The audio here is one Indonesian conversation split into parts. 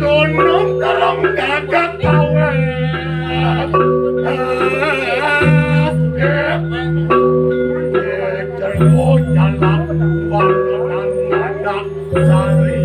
Gunung terong gagak kawet. Jero jalan wangunan nada sari.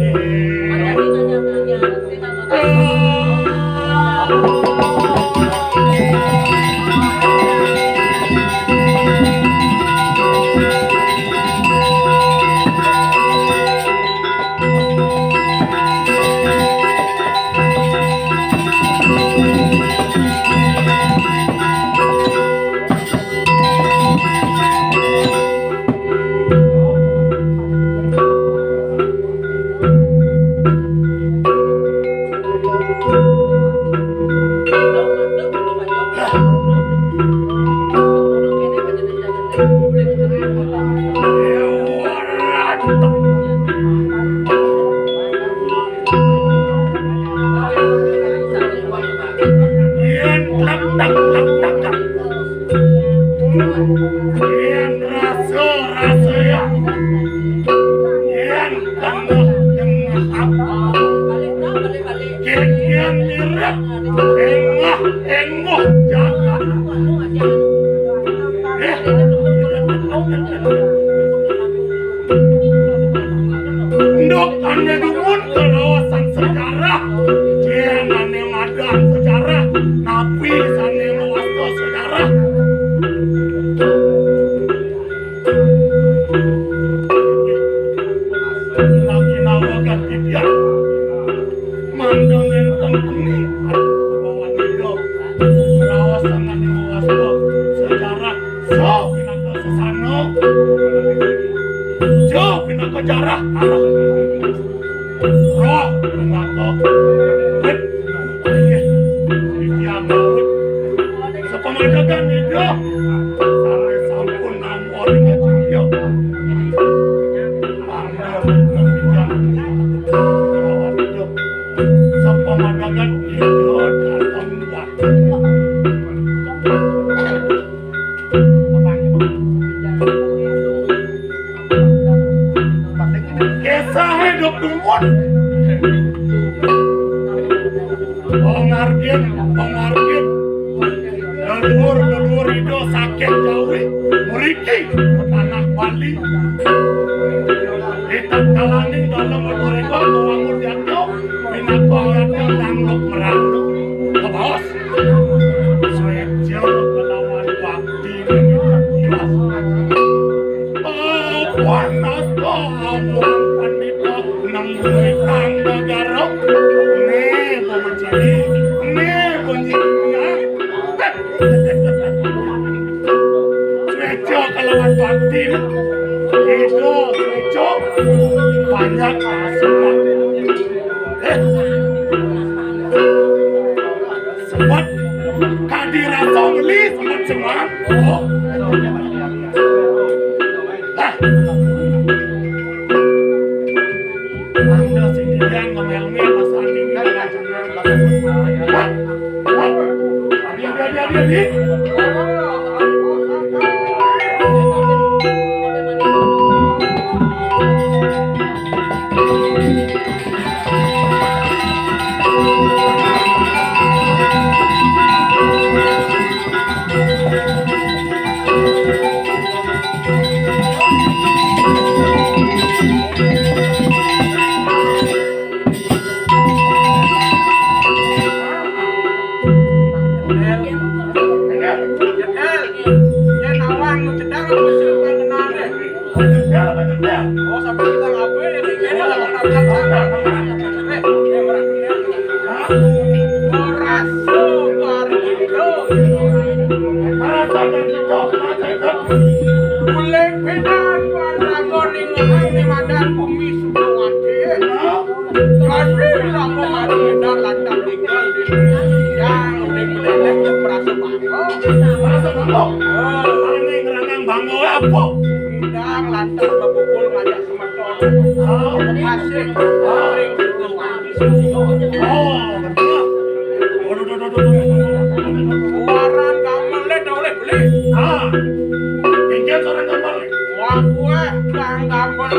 Aku gang Gamelan.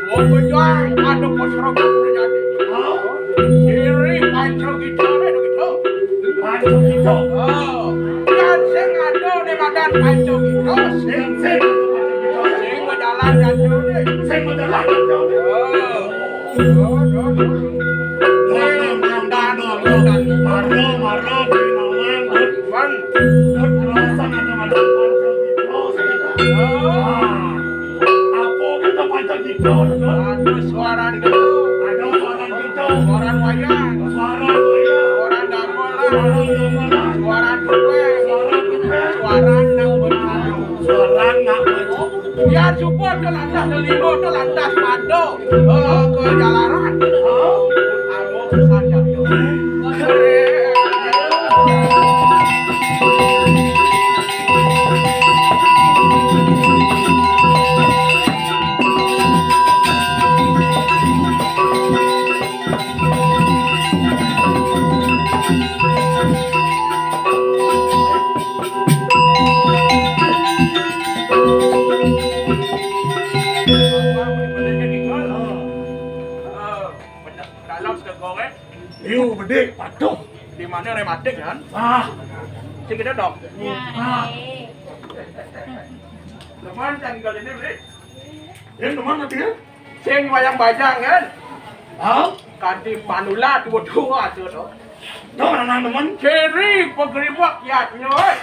Mau berjuang ada masyarakat terjadi. Siri panco kita gitu. Panco kita. Dan sing ada di badan panco kita. Sing berjalan dan jauh. sing berjalan jauh. Maro binawan Man. Rasan ada panco kita. Apa kita panco kita? Ada suara gitu. Ada suara kita. Suara wayang. Suara wayang. Suara gamelan. Suara topeng. Suara nak bertalu. Suara nak bertalu. Biar support ke lantas selimo ke lantas pado ke jalanan. Aku saja. Iu bedek patung. Di mana rematik kan? Sing kita dok. Teman yang tinggal ini beli. Yang kemana dia? Sing wayang bajang kan? Kanti manula dua-dua tu dok. Tahu mana teman? Ceri pegeribak ya nyoy.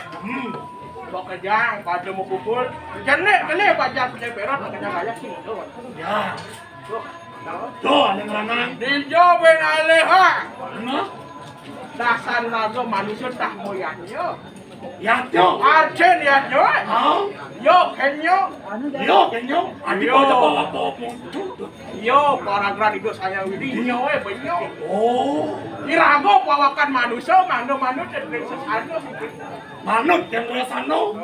Bok kejang pada mau pukul. Jenek kali bajang punya perot kejang aja sih tu. Ya. Tuh, ada mana? dijawabin aleha. Mana? Dasar naga manusia tak moyangnya. Ya tu. Arjen ya nyoy. Yo kenyo. Yo kenyo. Adi kau cepat apa? Yo paragraf itu saya widi nyoy benyo. Irago pawakan manusia, manut dari sesano sikit. Manut yang resano.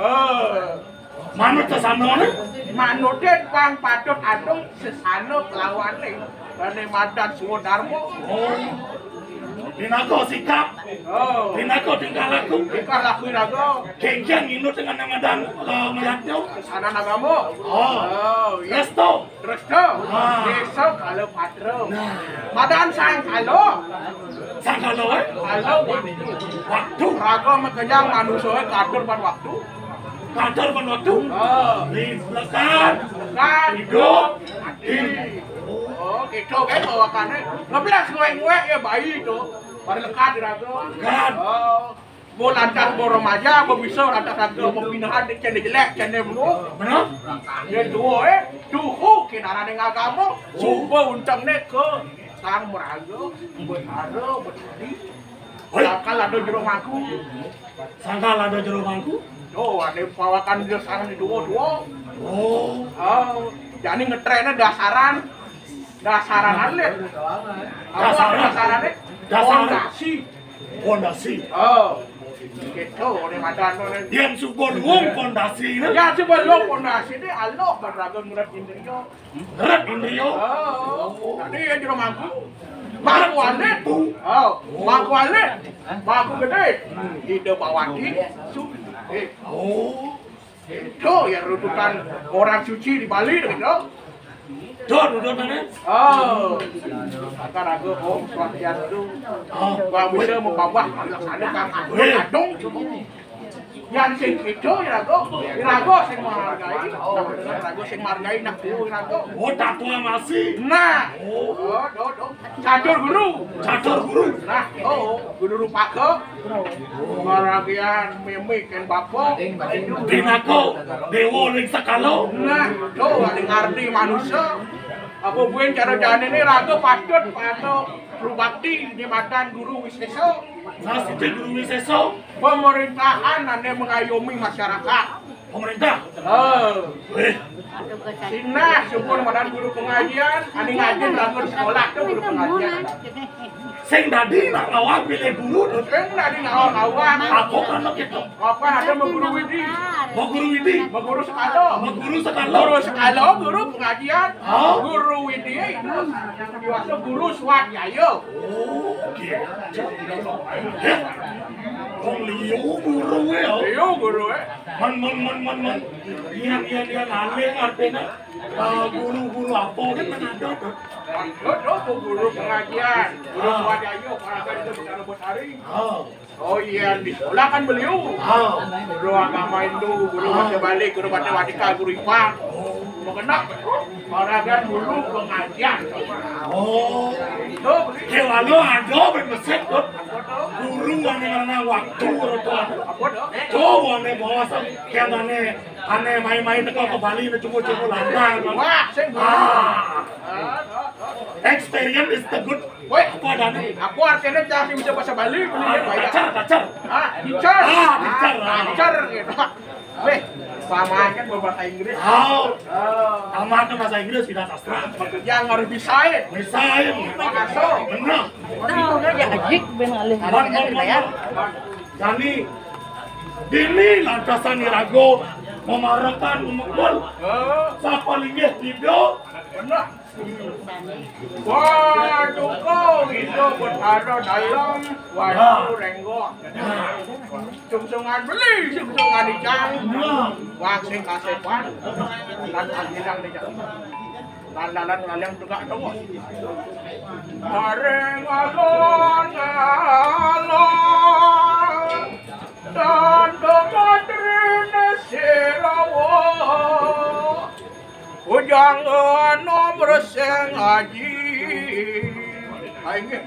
Manut sesano ni? Manutnya pang patut adung sesano kelawan ni. Dari madan semua darmo. Dinago sikap. Dinago tingkah laku. Tingkah laku irago. Kengkeng inut dengan madan melihatnya. Sana nagamu. Resto. Besok kalau patro. Madan sang kalau. Sangkalo Kalau waktu. Rago makejang manusia kadur pada waktu. Kadur pada waktu. Lekan. Hidup. Mati. Gitu kan bawakannya. Ngebelas nguek ya bayi itu. Pada lekat rago. Kan. Mau lantas mau remaja, mau bisa lantas rago mau pinahan di cendek jelek, cendek buruk. Mana? Dia dua tuh kinaran yang agama. Sumpah untangnya ke sang merago, berhara, bertadi. Sangkal ada jero mangku. Sangkal ada jero mangku. Oh, ada pawakan dia sarang di dua-dua. Jadi ngetrennya dasaran atlet. Dasarannya? Pondasi. Gitu, ini madan. Yang sebelum pondasi ini? Ya, sebelum pondasi ini Allah beragam ngerat indrio. Ngerat indrio? Tadi ya jero mangku. Mangku alit. Mangku alit. Mangku gede. Ide bawati. Itu yang rututan orang suci di Bali gitu. Rututannya? Akan aku swastiastu. Bang bisa membawah melaksanakan adung. Yang sing itu irago sing menghargai. Irago sing menghargai nak guru irago. Tak tua masih. Nah. Catur guru. Nah, guru rupake. Maragian mimik ken bapo. Dinako dewo ling sakalo. Nah, ada ngarti manusia. Apa buin cara jalan ini raga patut Rubakti di makan guru Wiseso. Masih guru Wiseso. Pemerintahan anda mengayomi masyarakat. Pemerintah. Sina syukur madan guru pengajian, ani ngaji raga di sekolah tuh guru pengajian. Sing tadi nak ngawak pilih guru. Sing tadi ngawak. Aku kan gitu. Apa ada mau guru Widi? Mau guru sekalo. Guru pengajian. Guru Widi itu biasa guru swat yayo. Wong liu guru ya. Liu guru Man. Ian aling artinya guru-guru apa kan ada tuh. Itu guru pengajian, guru swadaya, olahraga itu bicara buat hari. Oh iya, di sekolah kan beliau. Guru agama Hindu, guru baca balik, guru matematika, guru IPA. Mau kena olahraga dulu pengajian. Oh, Itu kalau ada bermesin tuh guru ane waktu atau apa tuh? coba ane bawa kayak ane main-main ke Bali ane cuma landang. Wah, saya Experience is the good. Woi, Apa ada nih? aku artinya jangan bisa bahasa Bali, Kacar. dicar gitu. Weh, sama kan berbahasa Inggris. Sama kan bahasa Inggris tidak sastra. Yang harus bisa Makasih. Benar. Tahu aja ajik ben alih ya. Jadi ini lantasan irago memarahkan memukul. Siapa linggih video? Benar. Waduh kau itu berada dalam waduh renggok. Sungsungan beli, sungsungan dicang. Wangsing kasepan. Dan hilang dicang. Landalan kalian juga tunggu. Bareng alon dan kematrin sirawo. Ujang nomor sengaji. Ayo.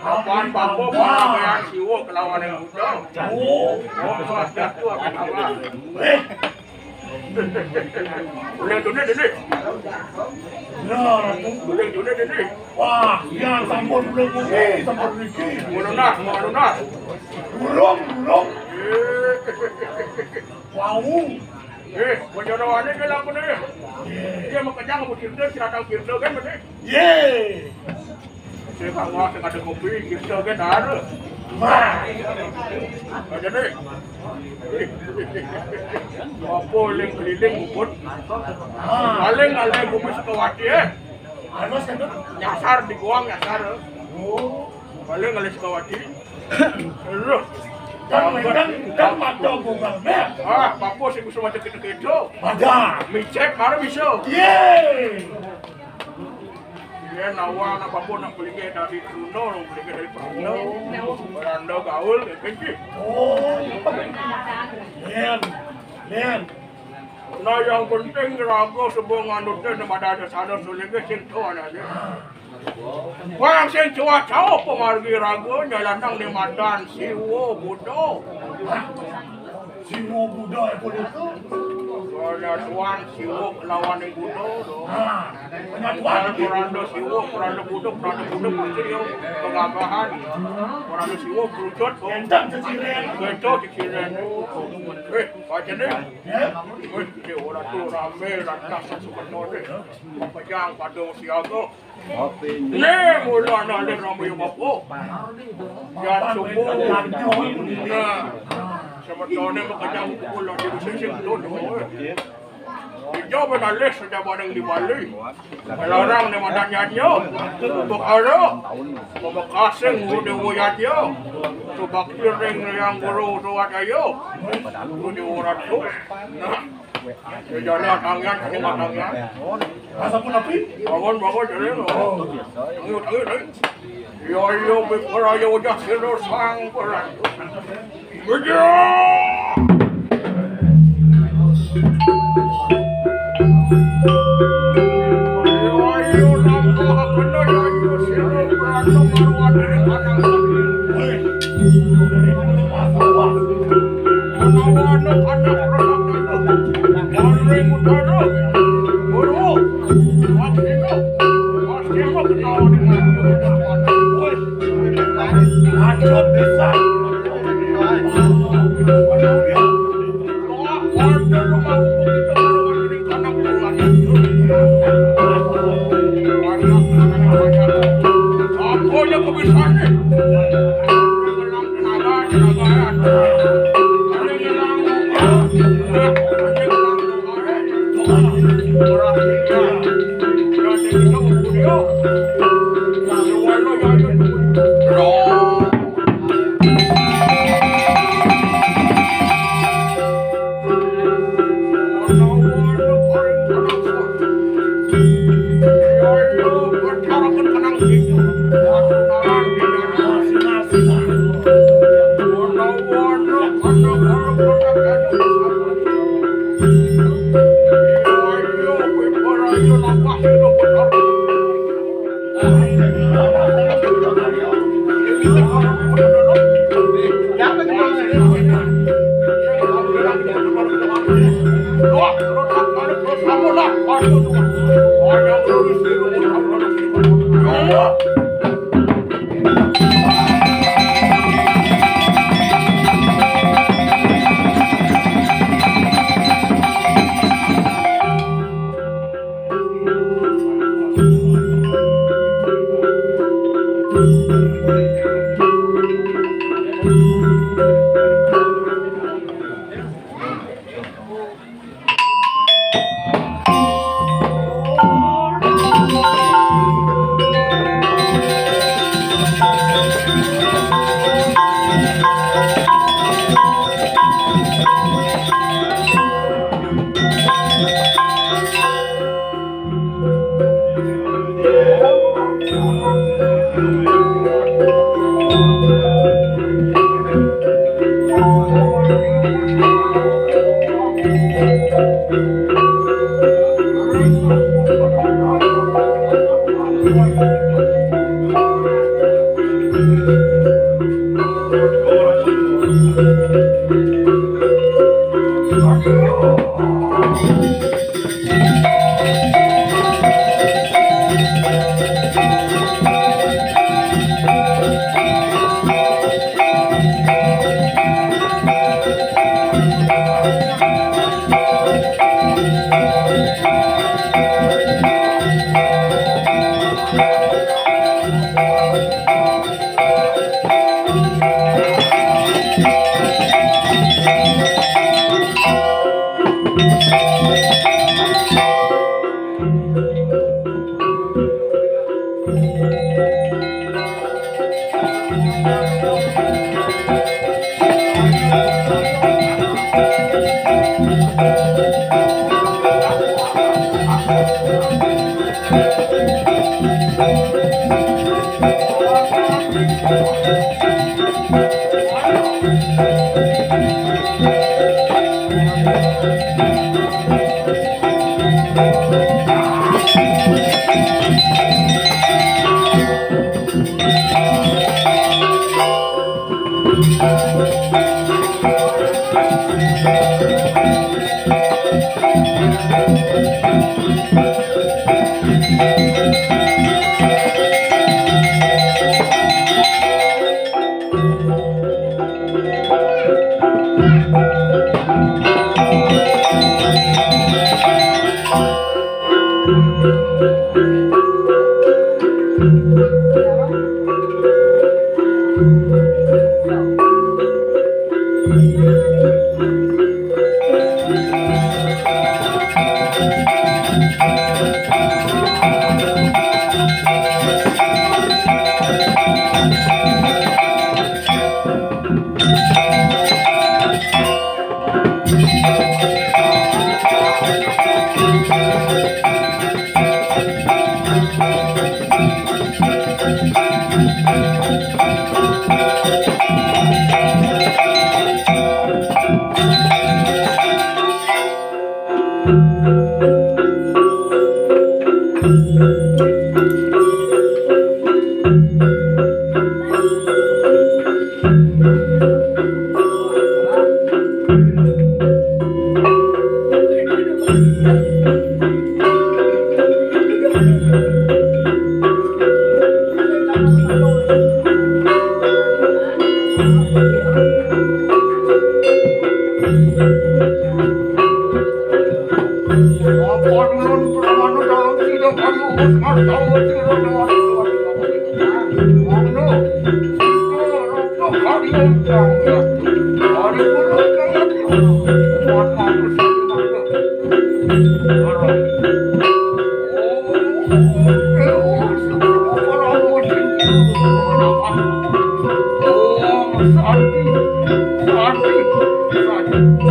Apaan bambu kayak siwo kelawan yang muda. Oh, swastiastu akan apa? Boleh dunia dini. Boleh dunia dini. Wah, yang sampun belum mungkin, sampun niki. Menunah. Belum. Wow. Penjodohannya ke lampu nih. Dia mau kenyang mau kirda, siratang kirda kan bener. Yeay. Saya kagak ada kopi, kirda kan ada. Wah. Aja nih. Apa keliling bubut. Paling bumi Sukawati Apa sih itu? nyasar di guang nyasar. Paling Sukawati. Terus. Dan mata bunga map. Papo sih bisa macam kita. Ada. Micek baru bisa. Yeay. Dia nawang apa pun nak beli dari Bruno, beli dari Bruno, beranda gaul, gitu. Oh. Lian. Nah yang penting ragu sebuah nganutnya nama ada sadar sulit ke cinta aja. Wang sing cuaca pemargi raga nyalanang di madan siwo budo. Siwo Buddha itu itu. Penyatuan siwo kelawan yang budo. Penyatuan Peranda siwo, peranda budo pasti yang pengabahan. Peranda siwo kerucut. Entang ceciren. Kencok ciciren. Baca ni. Dia orang tu rame rantas sebenarnya. Pejang pada siaga. Ni mula nak ada ramai bapa. Yang subuh. Sebenarnya makanya pukul di sisi tu. Hijau benalis saja barang di Bali. Melarang di mana nyanyi. Untuk ada. Memakasing udah wajahnya. Sebab kiring yang guru tuat ayo. Udah orang tu. Jalan tangan, tangan. Masa pun api? Bangun jadi lo. Tangan. Yo berkara yo wajah siru sang perang. Berjaya. Ayo nampak kena yo siru perang marwah dari tanah kami. Anak-anak perang itu. Mari mutara. Guru. Wasino ketawa dengan kita. Acot bisa. Santi, Santi, Santi.